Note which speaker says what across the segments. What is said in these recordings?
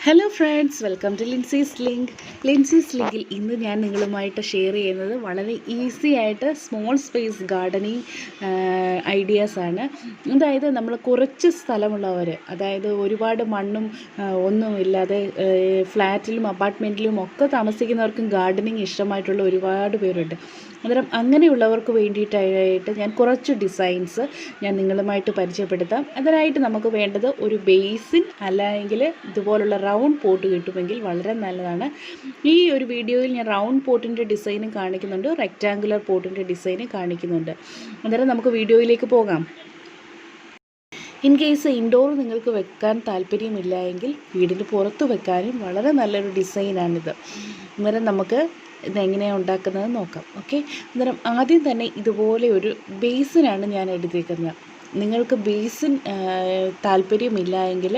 Speaker 1: Hello friends, welcome to Linsy's link. Linsy's ലിങ്കിൽ ഇന്ന് ഞാൻ നിങ്ങളുമായിട്ട് ഷെയർ ചെയ്യുന്നത് വളരെ ഈസി ആയിട്ട് സ്മോൾ സ്പേസ് ഗാർഡനിങ് ഐഡിയാസാണ്. അതായത് നമ്മൾ കുറച്ച് സ്ഥലമുള്ളവർ, അതായത് ഒരുപാട് മണ്ണും ഒന്നുമില്ലാതെ ഫ്ലാറ്റിലും അപ്പാർട്ട്മെൻറ്റിലും ഒക്കെ താമസിക്കുന്നവർക്കും ഗാർഡനിങ് ഇഷ്ടമായിട്ടുള്ള ഒരുപാട് പേരുണ്ട്. അന്നേരം അങ്ങനെയുള്ളവർക്ക് വേണ്ടിയിട്ടായിട്ട് ഞാൻ കുറച്ച് ഡിസൈൻസ് ഞാൻ നിങ്ങളുമായിട്ട് പരിചയപ്പെടുത്താം. അതിനായിട്ട് നമുക്ക് വേണ്ടത് ഒരു ബേസിൻ, അല്ലെങ്കിൽ ഇതുപോലുള്ള റൗണ്ട് പോട്ട് കിട്ടുമെങ്കിൽ വളരെ നല്ലതാണ്. ഈ ഒരു വീഡിയോയിൽ ഞാൻ റൗണ്ട് പോട്ടിൻ്റെ ഡിസൈനും കാണിക്കുന്നുണ്ട്, റെക്റ്റാങ്കുലർ പോട്ടിൻ്റെ ഡിസൈനും കാണിക്കുന്നുണ്ട്. അന്നേരം നമുക്ക് വീഡിയോയിലേക്ക് പോകാം. ഇൻ കേസ് ഇൻഡോർ നിങ്ങൾക്ക് വെക്കാൻ താല്പര്യമില്ല എങ്കിൽ വീടിന് പുറത്ത് വെക്കാനും വളരെ നല്ലൊരു ഡിസൈനാണിത്. അന്നേരം നമുക്ക് ഇതെങ്ങനെയാണ് ഉണ്ടാക്കുന്നത് നോക്കാം. ഓക്കെ, അന്നേരം ആദ്യം തന്നെ ഇതുപോലെ ഒരു ബേസിനാണ് ഞാൻ എടുത്തേക്കുന്നത്. നിങ്ങൾക്ക് ബേസിൻ താല്പര്യമില്ല എങ്കിൽ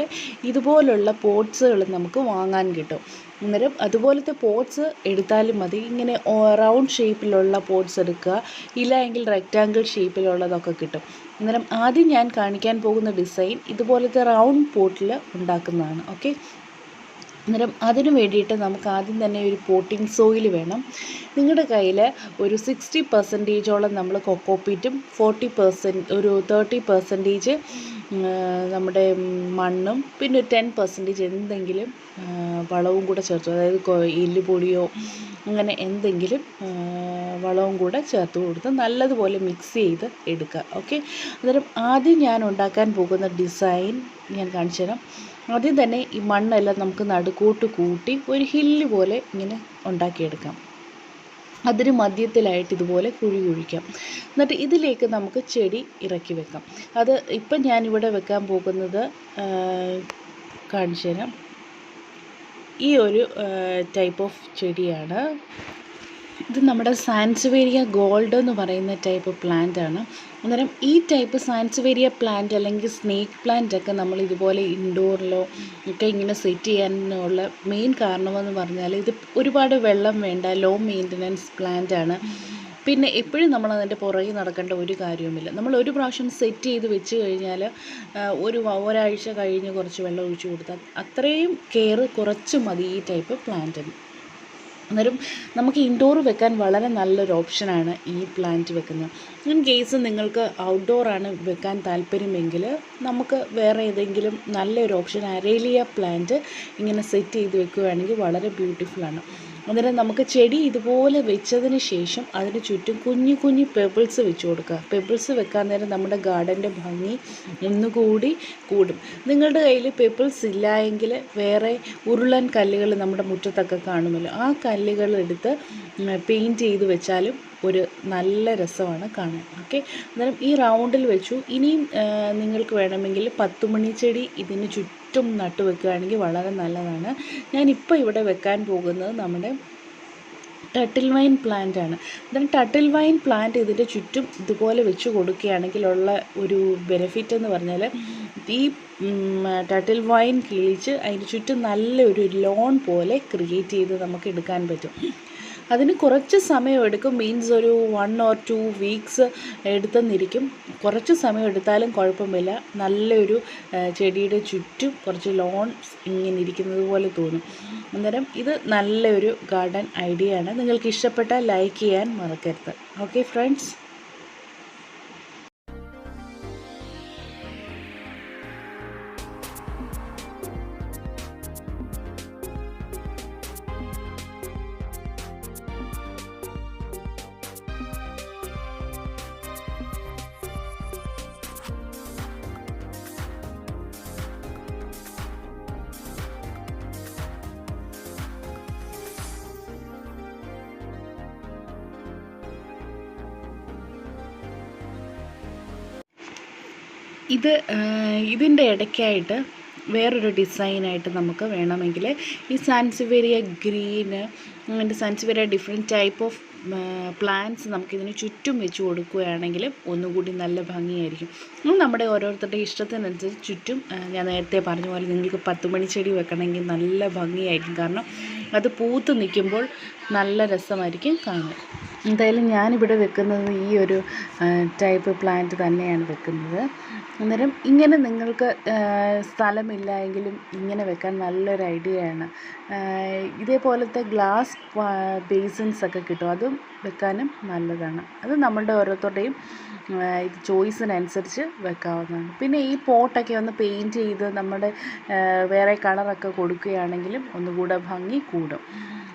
Speaker 1: ഇതുപോലുള്ള പോട്ട്സുകൾ നമുക്ക് വാങ്ങാൻ കിട്ടും. അന്നേരം അതുപോലത്തെ പോട്ട്സ് എടുത്താലും മതി. ഇങ്ങനെ റൗണ്ട് ഷേപ്പിലുള്ള പോട്ട്സ് എടുക്കുക, ഇല്ല എങ്കിൽ റെക്റ്റാങ്കിൾ ഷേപ്പിലുള്ളതൊക്കെ കിട്ടും. അന്നേരം ആദ്യം ഞാൻ കാണിക്കാൻ പോകുന്ന ഡിസൈൻ ഇതുപോലത്തെ റൗണ്ട് പോട്ടിൽ ഉണ്ടാക്കുന്നതാണ്. ഓക്കെ, അന്നേരം അതിന് വേണ്ടിയിട്ട് നമുക്ക് ആദ്യം തന്നെ ഒരു പോട്ടിംഗ് സോയിൽ വേണം. നിങ്ങളുടെ കയ്യിൽ ഒരു 60% നമ്മൾ കൊക്കോപ്പീറ്റും 40% ഒരു 30% നമ്മുടെ മണ്ണും പിന്നെ ഒരു 10% എന്തെങ്കിലും വളവും കൂടെ ചേർത്തു, അതായത് എല്ലുപൊടിയോ അങ്ങനെ എന്തെങ്കിലും വളവും കൂടെ ചേർത്ത് കൊടുത്ത് നല്ലതുപോലെ മിക്സ് ചെയ്ത് എടുക്കുക. ഓക്കെ, അന്നേരം ആദ്യം ഞാൻ ഉണ്ടാക്കാൻ പോകുന്ന ഡിസൈൻ ഞാൻ കാണിച്ചു തരാം. ആദ്യം തന്നെ ഈ മണ്ണെല്ലാം നമുക്ക് നടുക്കോട്ട് കൂട്ടി ഒരു ഹില്ല് പോലെ ഇങ്ങനെ ഉണ്ടാക്കിയെടുക്കാം. അതിന് മധ്യത്തിലായിട്ട് ഇതുപോലെ കുഴി കുഴിക്കാം. എന്നിട്ട് ഇതിലേക്ക് നമുക്ക് ചെടി ഇറക്കി വെക്കാം. അത് ഇപ്പം ഞാനിവിടെ വെക്കാൻ പോകുന്നത് കാണിച്ചു തരാം. ഈ ഒരു ടൈപ്പ് ഓഫ് ചെടിയാണ്. ഇത് നമ്മുടെ സാൻസ്വേരിയ ഗോൾഡ് എന്ന് പറയുന്ന ടൈപ്പ് പ്ലാന്റ് ആണ്. അന്നേരം ഈ ടൈപ്പ് സാൻസ്വേരിയ പ്ലാന്റ് അല്ലെങ്കിൽ സ്നേക്ക് പ്ലാന്റ് ഒക്കെ നമ്മൾ ഇതുപോലെ ഇൻഡോറിലോ ഒക്കെ ഇങ്ങനെ സെറ്റ് ചെയ്യാനുള്ള മെയിൻ കാരണമെന്ന് പറഞ്ഞാൽ ഇത് ഒരുപാട് വെള്ളം വേണ്ട, ലോ മെയിൻ്റനൻസ് പ്ലാന്റ് ആണ്. പിന്നെ എപ്പോഴും നമ്മൾ അതിൻ്റെ പുറകെ നടക്കേണ്ട ഒരു കാര്യവുമില്ല. നമ്മൾ ഒരു പ്രാവശ്യം സെറ്റ് ചെയ്ത് വെച്ച് കഴിഞ്ഞാൽ ഒരാഴ്ച കഴിഞ്ഞ് കുറച്ച് വെള്ളം ഒഴിച്ചു കൊടുത്താൽ അത്രയും കെയർ കുറച്ച് മതി ഈ ടൈപ്പ് പ്ലാന്റിന്. അന്നേരം നമുക്ക് ഇൻഡോർ വെക്കാൻ വളരെ നല്ലൊരു ഓപ്ഷനാണ് ഈ പ്ലാന്റ് വെക്കുന്നത്. ഇൻ കേസ് നിങ്ങൾക്ക് ഔട്ട്ഡോറാണ് വെക്കാൻ താല്പര്യമെങ്കിൽ നമുക്ക് വേറെ ഏതെങ്കിലും നല്ലൊരു ഓപ്ഷൻ അരേലിയ പ്ലാന്റ് ഇങ്ങനെ സെറ്റ് ചെയ്ത് വെക്കുകയാണെങ്കിൽ വളരെ ബ്യൂട്ടിഫുള്ളാണ്. അന്നേരം നമുക്ക് ചെടി ഇതുപോലെ വെച്ചതിന് ശേഷം അതിന് ചുറ്റും കുഞ്ഞു കുഞ്ഞു പെബിൾസ് വെച്ച് കൊടുക്കുക. പെബിൾസ് വെക്കാൻ നേരം നമ്മുടെ ഗാർഡൻ്റെ ഭംഗി ഒന്നുകൂടി കൂടും. നിങ്ങളുടെ കയ്യിൽ പെബിൾസ് ഇല്ല എങ്കിൽ വേറെ ഉരുളൻ കല്ലുകൾ നമ്മുടെ മുറ്റത്തൊക്കെ കാണുമല്ലോ, ആ കല്ലുകൾ എടുത്ത് പെയിൻറ്റ് ചെയ്ത് വെച്ചാലും ഒരു നല്ല രസമാണ് കാണാൻ. ഓക്കെ, അന്നേരം ഈ റൗണ്ടിൽ വെച്ചു. ഇനിയും നിങ്ങൾക്ക് വേണമെങ്കിൽ 10 മണി ചെടി ഇതിന് ചുറ്റും നട്ടു വെക്കുകയാണെങ്കിൽ വളരെ നല്ലതാണ്. ഞാനിപ്പോൾ ഇവിടെ വെക്കാൻ പോകുന്നത് നമ്മുടെ ടട്ടിൽ വൈൻ പ്ലാന്റ് ആണ്. അന്നേരം ടട്ടിൽ വൈൻ പ്ലാന്റ് ഇതിൻ്റെ ചുറ്റും ഇതുപോലെ വെച്ച് കൊടുക്കുകയാണെങ്കിൽ ഉള്ള ഒരു ബെനിഫിറ്റ് എന്ന് പറഞ്ഞാൽ ഈ ടട്ടിൽ വൈൻ കിളിച്ച് അതിന് ചുറ്റും നല്ലൊരു ലോൺ പോലെ ക്രിയേറ്റ് ചെയ്ത് നമുക്ക് എടുക്കാൻ പറ്റും. അതിന് കുറച്ച് സമയം എടുക്കും, മീൻസ് ഒരു 1 or 2 വീക്സ് എടുത്തെന്നിരിക്കും. കുറച്ച് സമയം എടുത്താലും കുഴപ്പമില്ല. നല്ലൊരു ചെടിയുടെ ചുറ്റും കുറച്ച് ലോൺ ഇങ്ങനെ ഇരിക്കുന്നത് പോലെ തോന്നും. അന്നേരം ഇത് നല്ലൊരു ഗാർഡൻ ഐഡിയ ആണ്. നിങ്ങൾക്ക് ഇഷ്ടപ്പെട്ടാൽ ലൈക്ക് ചെയ്യാൻ മറക്കരുത്. Okay friends. ഇതിൻ്റെ ഇടയ്ക്കായിട്ട് വേറൊരു ഡിസൈനായിട്ട് നമുക്ക് വേണമെങ്കിൽ ഈ സാൻസ്വേരിയ ഗ്രീന് അങ്ങനത്തെ സാൻസ്വേരിയ ഡിഫറെൻറ്റ് ടൈപ്പ് ഓഫ് പ്ലാന്റ്സ് നമുക്കിതിന് ചുറ്റും വെച്ച് കൊടുക്കുകയാണെങ്കിൽ ഒന്നുകൂടി നല്ല ഭംഗിയായിരിക്കും. നമ്മുടെ ഓരോരുത്തരുടെ ഇഷ്ടത്തിനനുസരിച്ച് ചുറ്റും ഞാൻ നേരത്തെ പറഞ്ഞ പോലെ നിങ്ങൾക്ക് 10 മണി ചെടി വെക്കണമെങ്കിൽ നല്ല ഭംഗിയായിരിക്കും. കാരണം അത് പൂത്ത് നിൽക്കുമ്പോൾ നല്ല രസമായിരിക്കും കാണാൻ. എന്തായാലും ഞാനിവിടെ വെക്കുന്നത് ഈ ഒരു ടൈപ്പ് പ്ലാന്റ് തന്നെയാണ് വെക്കുന്നത്. അന്നേരം ഇങ്ങനെ നിങ്ങൾക്ക് സ്ഥലമില്ല എങ്കിലും ഇങ്ങനെ വെക്കാൻ നല്ലൊരു ഐഡിയയാണ്. ഇതേപോലത്തെ ഗ്ലാസ് ബേസിൻസൊക്കെ കിട്ടും, അതും വെക്കാനും നല്ലതാണ്. അത് നമ്മളുടെ ഓരോരുത്തരുടെയും ഇത് ചോയ്സിനനുസരിച്ച് വെക്കാവുന്നതാണ്. പിന്നെ ഈ പോട്ടൊക്കെ ഒന്ന് പെയിൻറ്റ് ചെയ്ത് നമ്മുടെ വേറെ കളറൊക്കെ കൊടുക്കുകയാണെങ്കിലും ഒന്നുകൂടെ ഭംഗി കൂടും.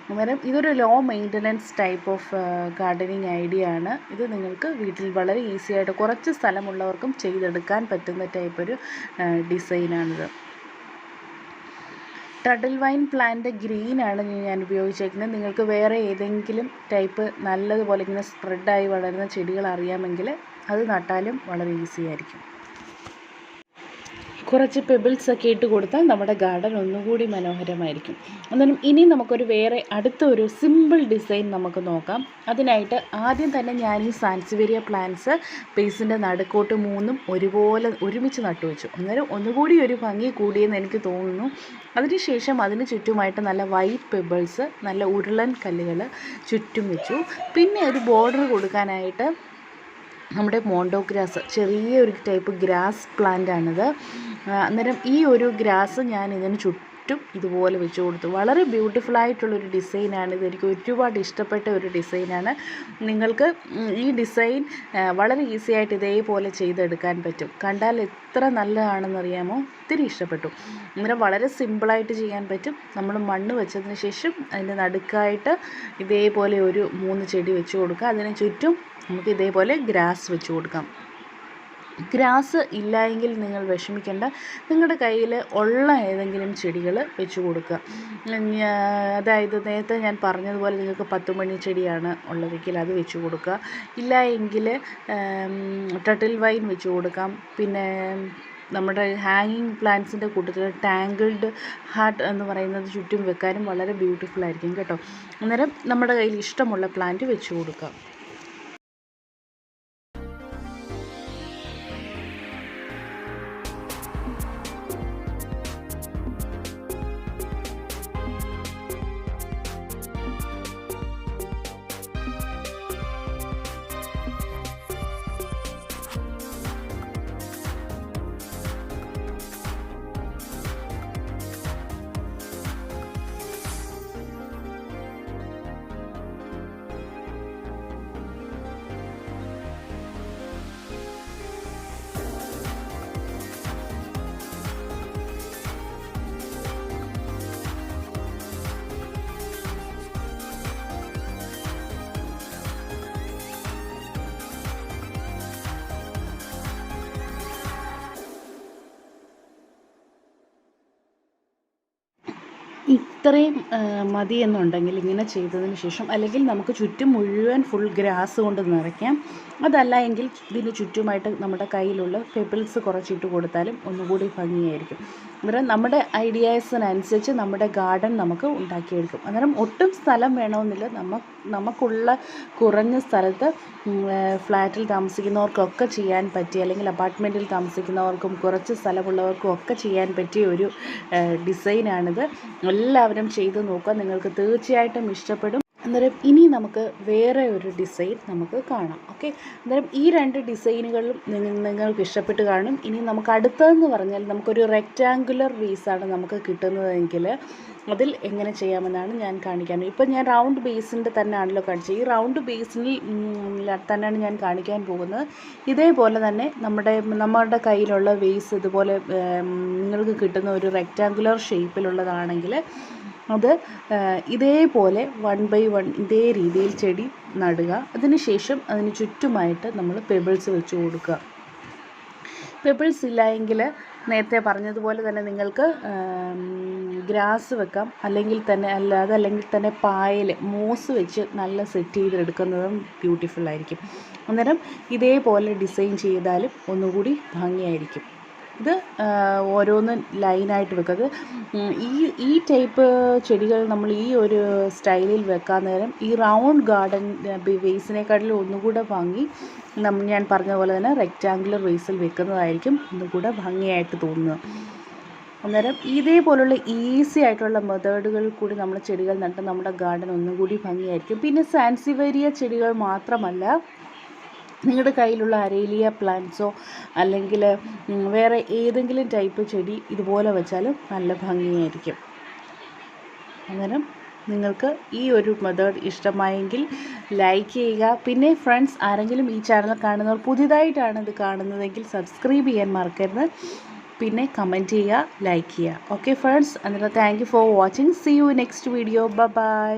Speaker 1: അന്നേരം ഇതൊരു low maintenance type of gardening idea ആണ്. ഇത് നിങ്ങൾക്ക് വീട്ടിൽ വളരെ ഈസി ആയിട്ട് കുറച്ച് സ്ഥലമുള്ളവർക്കും ചെയ്തെടുക്കാൻ പറ്റുന്ന ടൈപ്പ് ഒരു ഡിസൈനാണിത്. ടർട്ടിൽ വൈൻ പ്ലാന്റ് ഗ്രീനാണ് ഞാൻ ഉപയോഗിച്ചേക്കുന്നത്. നിങ്ങൾക്ക് വേറെ ഏതെങ്കിലും ടൈപ്പ് നല്ലതുപോലെ ഇങ്ങനെ സ്പ്രെഡായി വളരുന്ന ചെടികൾ അറിയാമെങ്കിൽ അത് നട്ടാലും വളരെ ഈസി ആയിരിക്കും. കുറച്ച് പെബിൾസൊക്കെ ഇട്ട് കൊടുത്താൽ നമ്മുടെ ഗാർഡൻ ഒന്നുകൂടി മനോഹരമായിരിക്കും. അന്നേരം ഇനി നമുക്കൊരു അടുത്തൊരു സിമ്പിൾ ഡിസൈൻ നമുക്ക് നോക്കാം. അതിനായിട്ട് ആദ്യം തന്നെ ഞാൻ ഈ സാൻസിവേരിയ പ്ലാന്റ്സ് ബേസിൻ്റെ നടുക്കോട്ട് 3ഉം ഒരുപോലെ ഒരുമിച്ച് നട്ടുവെച്ചു. അന്നേരം ഒന്നുകൂടി ഒരു ഭംഗി കൂടിയെന്ന് എനിക്ക് തോന്നുന്നു. അതിനുശേഷം അതിന് ചുറ്റുമായിട്ട് നല്ല വൈറ്റ് പെബിൾസ്, നല്ല ഉരുളൻ കല്ലുകൾ ചുറ്റും വെച്ചു. പിന്നെ ഒരു ബോർഡർ കൊടുക്കാനായിട്ട് നമ്മുടെ മോണ്ടോ ഗ്രാസ്, ചെറിയൊരു ടൈപ്പ് ഗ്രാസ് പ്ലാന്റാണിത്. അന്നേരം ഈ ഒരു ഗ്രാസ് ഞാൻ ഇതിന് ചുറ്റും ഇതുപോലെ വെച്ച് കൊടുത്തു. വളരെ ബ്യൂട്ടിഫുള്ളായിട്ടുള്ളൊരു ഡിസൈനാണ്. ഇതെനിക്ക് ഒരുപാട് ഇഷ്ടപ്പെട്ട ഒരു ഡിസൈനാണ്. നിങ്ങൾക്ക് ഈ ഡിസൈൻ വളരെ ഈസി ആയിട്ട് ഇതേപോലെ ചെയ്തെടുക്കാൻ പറ്റും. കണ്ടാൽ എത്ര നല്ലതാണെന്നറിയാമോ? ഒത്തിരി ഇഷ്ടപ്പെട്ടു. അന്നേരം വളരെ സിമ്പിളായിട്ട് ചെയ്യാൻ പറ്റും. നമ്മൾ മണ്ണ് വെച്ചതിന് ശേഷം അതിൻ്റെ നടുക്കായിട്ട് ഇതേപോലെ ഒരു 3 ചെടി വെച്ച് കൊടുക്കുക. അതിന് ചുറ്റും നമുക്ക് ഇതേപോലെ ഗ്രാസ് വെച്ച് കൊടുക്കാം. ഗ്രാസ് ഇല്ല എങ്കിൽ നിങ്ങൾ വിഷമിക്കേണ്ട, നിങ്ങളുടെ കയ്യിൽ ഉള്ള ഏതെങ്കിലും ചെടികൾ വെച്ച് കൊടുക്കുക. അതായത് നേരത്തെ ഞാൻ പറഞ്ഞതുപോലെ നിങ്ങൾക്ക് 10 മണി ചെടിയാണ് ഉള്ളതെങ്കിൽ അത് വെച്ച് കൊടുക്കുക. ഇല്ല എങ്കിൽ ടർട്ടിൽ വൈൻ വെച്ച് കൊടുക്കാം. പിന്നെ നമ്മുടെ ഹാങ്ങിങ് പ്ലാന്റ്സിൻ്റെ കൂട്ടത്തിൽ ടാങ്കിൾഡ് ഹാർട്ട് എന്ന് പറയുന്നത് ചുറ്റും വെക്കാനും വളരെ ബ്യൂട്ടിഫുൾ ആയിരിക്കും കേട്ടോ. അന്നേരം നമ്മുടെ കയ്യിൽ ഇഷ്ടമുള്ള പ്ലാന്റ് വെച്ച് കൊടുക്കാം. ഇത്രയും മതി എന്നുണ്ടെങ്കിൽ ഇങ്ങനെ ചെയ്തതിന് ശേഷം, അല്ലെങ്കിൽ നമുക്ക് ചുറ്റും മുഴുവൻ ഫുൾ ഗ്രാസ് കൊണ്ട് നിറയ്ക്കാം. അതല്ല എങ്കിൽ ഇതിന് ചുറ്റുമായിട്ട് നമ്മുടെ കയ്യിലുള്ള പെബിൾസ് കുറച്ചിട്ട് കൊടുത്താലും ഒന്നുകൂടി ഭംഗിയായിരിക്കും. അന്നേരം നമ്മുടെ ഐഡിയാസിനനുസരിച്ച് നമ്മുടെ ഗാർഡൻ നമുക്ക് ഉണ്ടാക്കിയെടുക്കും. അന്നേരം ഒട്ടും സ്ഥലം വേണമെന്നില്ല. നമുക്കുള്ള കുറഞ്ഞ സ്ഥലത്ത് ഫ്ലാറ്റിൽ താമസിക്കുന്നവർക്കൊക്കെ ചെയ്യാൻ പറ്റിയ, അല്ലെങ്കിൽ അപ്പാർട്ട്മെൻറ്റിൽ താമസിക്കുന്നവർക്കും കുറച്ച് സ്ഥലമുള്ളവർക്കും ഒക്കെ ചെയ്യാൻ പറ്റിയ ഒരു ഡിസൈനാണിത്. എല്ലാവരും ചെയ്ത് നോക്കുക, നിങ്ങൾക്ക് തീർച്ചയായിട്ടും ഇഷ്ടപ്പെടും. അന്നേരം ഇനി നമുക്ക് വേറെ ഒരു ഡിസൈൻ നമുക്ക് കാണാം. ഓക്കെ, അന്നേരം ഈ 2 ഡിസൈനുകളും നിങ്ങൾക്ക് ഇഷ്ടപ്പെട്ട് കാണും. ഇനി നമുക്ക് അടുത്തതെന്ന് പറഞ്ഞാൽ നമുക്കൊരു റെക്റ്റാങ്കുലർ വേസാണ് നമുക്ക് കിട്ടുന്നതെങ്കിൽ അതിൽ എങ്ങനെ ചെയ്യാമെന്നാണ് ഞാൻ കാണിക്കാൻ. ഇപ്പം ഞാൻ റൗണ്ട് ബേസിൻ്റെ തന്നെയാണല്ലോ കാണിച്ചത്. ഈ റൗണ്ട് ബേസിനിൽ തന്നെയാണ് ഞാൻ കാണിക്കാൻ പോകുന്നത്. ഇതേപോലെ തന്നെ നമ്മുടെ കയ്യിലുള്ള വേസ് ഇതുപോലെ നിങ്ങൾക്ക് കിട്ടുന്ന ഒരു റെക്റ്റാങ്കുലർ ഷേപ്പിലുള്ളതാണെങ്കിൽ അത് ഇതേപോലെ 1 by 1 ഇതേ രീതിയിൽ ചെടി നടുക. അതിനുശേഷം അതിന് ചുറ്റുമായിട്ട് നമ്മൾ പെബിൾസ് വെച്ച് കൊടുക്കുക. പെബിൾസ് ഇല്ല എങ്കിൽ നേരത്തെ പറഞ്ഞതുപോലെ തന്നെ നിങ്ങൾക്ക് ഗ്രാസ് വെക്കാം, അല്ലെങ്കിൽ തന്നെ പായൽ മോസ് വെച്ച് നല്ല സെറ്റ് ചെയ്തെടുക്കുന്നതും ബ്യൂട്ടിഫുള്ളായിരിക്കും. അന്നേരം ഇതേപോലെ ഡിസൈൻ ചെയ്താലും ഒന്നുകൂടി ഭംഗിയായിരിക്കും. ഇത് ഓരോന്ന് ലൈനായിട്ട് വെക്കുക. ഈ ടൈപ്പ് ചെടികൾ നമ്മൾ ഈ ഒരു സ്റ്റൈലിൽ വെക്കാൻ നേരം ഈ റൗണ്ട് ഗാർഡൻ വേസിനെക്കാട്ടിലും ഒന്നുകൂടെ ഭംഗി ഞാൻ പറഞ്ഞ പോലെ തന്നെ റെക്റ്റാങ്കുലർ വേസിൽ വെക്കുന്നതായിരിക്കും ഒന്നുകൂടെ ഭംഗിയായിട്ട് തോന്നുന്നത്. അന്നേരം ഇതേപോലുള്ള ഈസി ആയിട്ടുള്ള മെത്തേഡുകളിൽ കൂടി നമ്മൾ ചെടികൾ നട്ട് നമ്മുടെ ഗാർഡൻ ഒന്നും കൂടി ഭംഗിയായിരിക്കും. പിന്നെ സാൻസിവേരിയ ചെടികൾ മാത്രമല്ല, നിങ്ങളുടെ കയ്യിലുള്ള അരേലിയ പ്ലാന്റ്സോ അല്ലെങ്കിൽ വേറെ ഏതെങ്കിലും ടൈപ്പ് ചെടി ഇതുപോലെ വെച്ചാലും നല്ല ഭംഗിയായിരിക്കും. അന്നേരം നിങ്ങൾക്ക് ഈ ഒരു മെത്തേഡ് ഇഷ്ടമായെങ്കിൽ ലൈക്ക് ചെയ്യുക. പിന്നെ ഫ്രണ്ട്സ്, ആരെങ്കിലും ഈ ചാനൽ കാണുന്നവർ പുതിയതായിട്ടാണ് ഇത് കാണുന്നതെങ്കിൽ സബ്സ്ക്രൈബ് ചെയ്യാൻ മറക്കരുത്. പിന്നെ കമൻറ്റ് ചെയ്യുക, ലൈക്ക് ചെയ്യുക. ഓക്കെ ഫ്രണ്ട്സ്, അന്നേരം thank you for watching. See you next video. By.